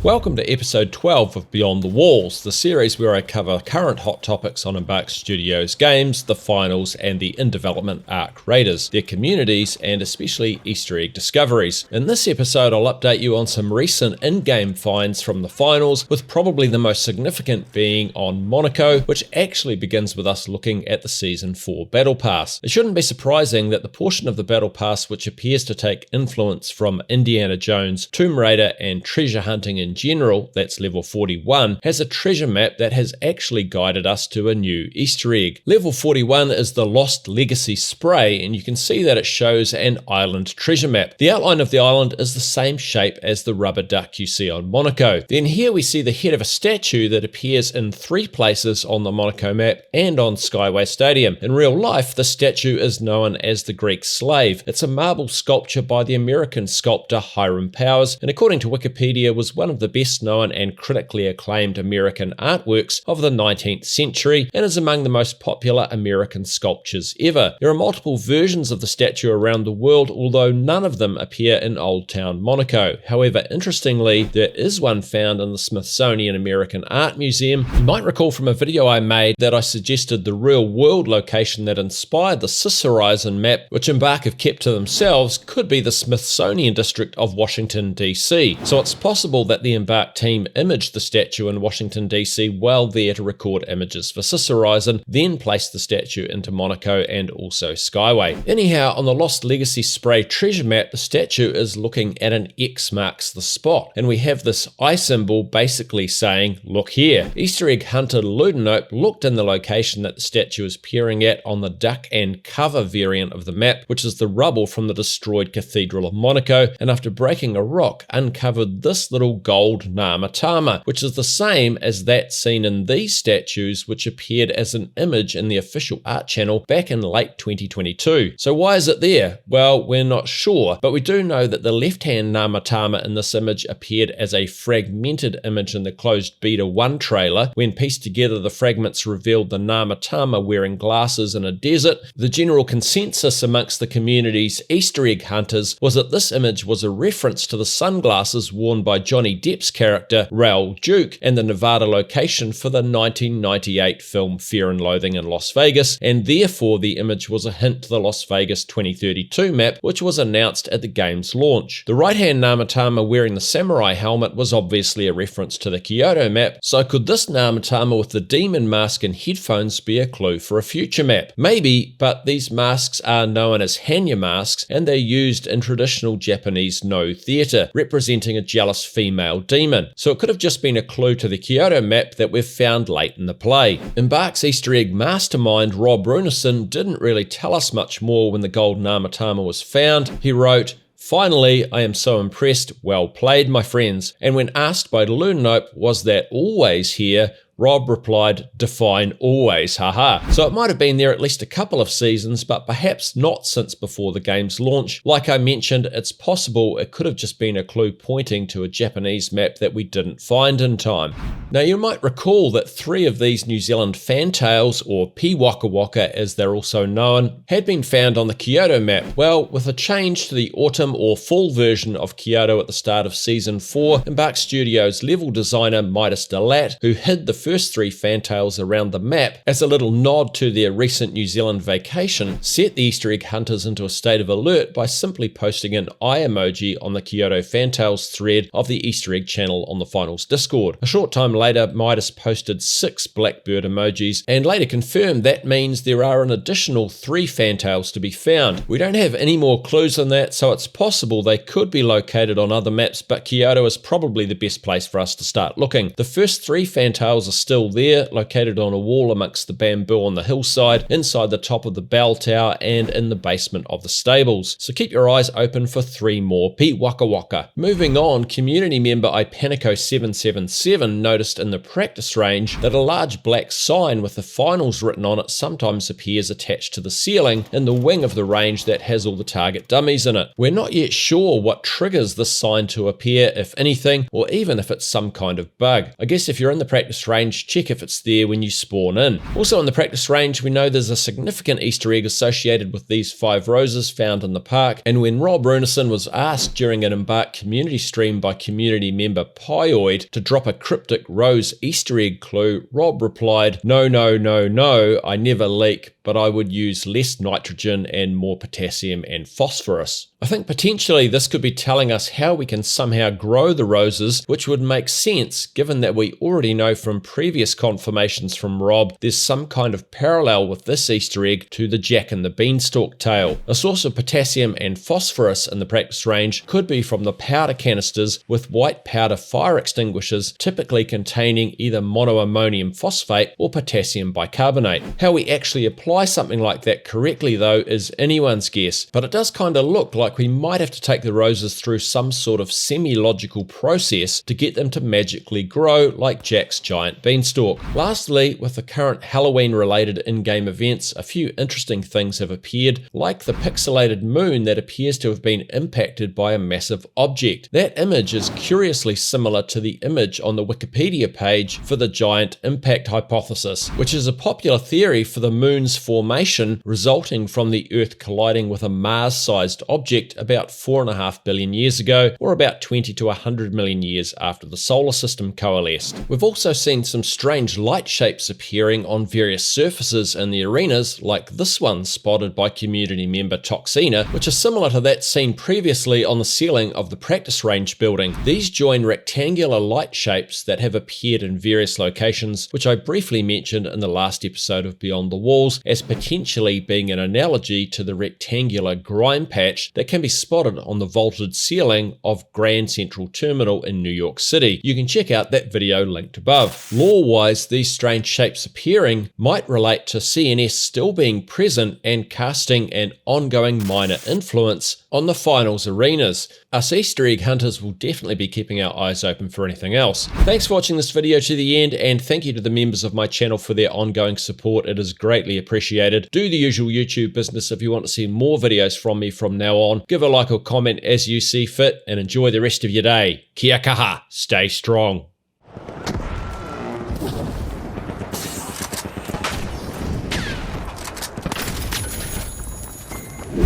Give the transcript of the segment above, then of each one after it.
Welcome to episode 12 of Beyond the Walls, the series where I cover current hot topics on Embark Studios games, the finals, and the in-development ARC raiders, their communities, and especially Easter egg discoveries. In this episode, I'll update you on some recent in-game finds from the finals, with probably the most significant being on Monaco, which actually begins with us looking at the Season 4 Battle Pass. It shouldn't be surprising that the portion of the Battle Pass which appears to take influence from Indiana Jones, Tomb Raider, and treasure hunting in general, that's level 41, has a treasure map that has actually guided us to a new Easter egg. Level 41 is the Lost Legacy Spray, and you can see that it shows an island treasure map. The outline of the island is the same shape as the rubber duck you see on Monaco. Then here we see the head of a statue that appears in 3 places on the Monaco map and on Skyway Stadium. In real life, the statue is known as the Greek Slave. It's a marble sculpture by the American sculptor Hiram Powers, and according to Wikipedia was one of the best known and critically acclaimed American artworks of the 19th century and is among the most popular American sculptures ever. There are multiple versions of the statue around the world, although none of them appear in Old Town Monaco. However, interestingly, there is one found in the Smithsonian American Art Museum. You might recall from a video I made that I suggested the real-world location that inspired the Horizon map, which Embark have kept to themselves, could be the Smithsonian district of Washington, D.C. So it's possible that the Embark team imaged the statue in Washington, D.C. while there to record images for Horizon, then placed the statue into Monaco and also Skyway. Anyhow, on the Lost Legacy Spray treasure map, the statue is looking at an X marks the spot, and we have this eye symbol basically saying, look here. Easter egg hunter Ludenope looked in the location that the statue is peering at on the duck and cover variant of the map, which is the rubble from the destroyed Cathedral of Monaco, and after breaking a rock, uncovered this little gold Namatama, which is the same as that seen in these statues, which appeared as an image in the official art channel back in late 2022. So why is it there? Well, we're not sure, but we do know that the left-hand Namatama in this image appeared as a fragmented image in the closed Beta 1 trailer. When pieced together, the fragments revealed the Namatama wearing glasses in a desert. The general consensus amongst the community's Easter egg hunters was that this image was a reference to the sunglasses worn by Johnny Depp's character Raoul Duke and the Nevada location for the 1998 film Fear and Loathing in Las Vegas, and therefore the image was a hint to the Las Vegas 2032 map, which was announced at the game's launch. The right-hand Namatama wearing the samurai helmet was obviously a reference to the Kyoto map, so could this Namatama with the demon mask and headphones be a clue for a future map? Maybe, but these masks are known as Hanya masks, and they're used in traditional Japanese no theatre, representing a jealous female demon, so it could have just been a clue to the Kyoto map that we've found late in the play. Embark's Easter egg mastermind Rob Runison didn't really tell us much more when the gold Namatama was found. He wrote, "Finally, I am so impressed. Well played, my friends." And when asked by Ludenope, was that always here, Rob replied, "Define always, haha." So it might have been there at least a couple of seasons, but perhaps not since before the game's launch. Like I mentioned, it's possible it could have just been a clue pointing to a Japanese map that we didn't find in time. Now you might recall that 3 of these New Zealand Fantails, or P Waka Waka as they're also known, had been found on the Kyoto map. Well, with a change to the autumn or fall version of Kyoto at the start of Season 4, Embark Studios level designer Midas Delat, who hid the first 3 Fantails around the map as a little nod to their recent New Zealand vacation, set the Easter egg hunters into a state of alert by simply posting an eye emoji on the Kyoto Fantails thread of the Easter egg channel on the finals Discord. A short time later, Midas posted 6 blackbird emojis and later confirmed that means there are an additional 3 Fantails to be found. We don't have any more clues than that, so it's possible they could be located on other maps, but Kyoto is probably the best place for us to start looking. The first 3 Fantails are still there, located on a wall amongst the bamboo on the hillside, inside the top of the bell tower, and in the basement of the stables. So keep your eyes open for 3 more P Waka Waka. Moving on, community member Ipanico777 noticed noticed in the practice range that a large black sign with the finals written on it sometimes appears attached to the ceiling in the wing of the range that has all the target dummies in it. We're not yet sure what triggers this sign to appear, if anything, or even if it's some kind of bug. I guess if you're in the practice range, check if it's there when you spawn in. Also in the practice range, we know there's a significant Easter egg associated with these 5 roses found in the park, and when Rob Runison was asked during an Embark community stream by community member Pyoid to drop a cryptic rose Easter egg clue, Rob replied, "No, no, no, no, I never leak, but I would use less nitrogen and more potassium and phosphorus." I think potentially this could be telling us how we can somehow grow the roses, which would make sense given that we already know from previous confirmations from Rob there's some kind of parallel with this Easter egg to the Jack and the Beanstalk tale. A source of potassium and phosphorus in the practice range could be from the powder canisters with white powder fire extinguishers typically containing either monoammonium phosphate or potassium bicarbonate. How we actually apply something like that correctly though is anyone's guess, but it does kind of look like we might have to take the roses through some sort of semi-logical process to get them to magically grow like Jack's giant beanstalk. Lastly, with the current Halloween related in-game events, a few interesting things have appeared, like the pixelated moon that appears to have been impacted by a massive object. That image is curiously similar to the image on the Wikipedia page for the giant impact hypothesis, which is a popular theory for the moon's formation resulting from the Earth colliding with a Mars-sized object about 4.5 billion years ago, or about 20 to 100 million years after the solar system coalesced. We've also seen some strange light shapes appearing on various surfaces in the arenas, like this one spotted by community member Toxina, which is similar to that seen previously on the ceiling of the practice range building. These join rectangular light shapes that have appeared in various locations, which I briefly mentioned in the last episode of Beyond the Walls as potentially being an analogy to the rectangular grime patch that can be spotted on the vaulted ceiling of Grand Central Terminal in New York City. You can check out that video linked above. Lore-wise, these strange shapes appearing might relate to CNS still being present and casting an ongoing minor influence on the finals arenas. Us Easter egg hunters will definitely be keeping our eyes open for anything else. Thanks for watching this video to the end, and thank you to the members of my channel for their ongoing support. It is greatly appreciated. Do the usual YouTube business if you want to see more videos from me from now on. Give a like or comment as you see fit, and enjoy the rest of your day. Kia kaha, stay strong.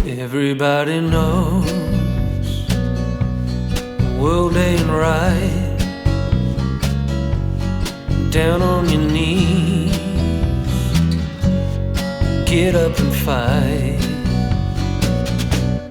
Everybody knows the world ain't right. Down on your knees, get up and fight.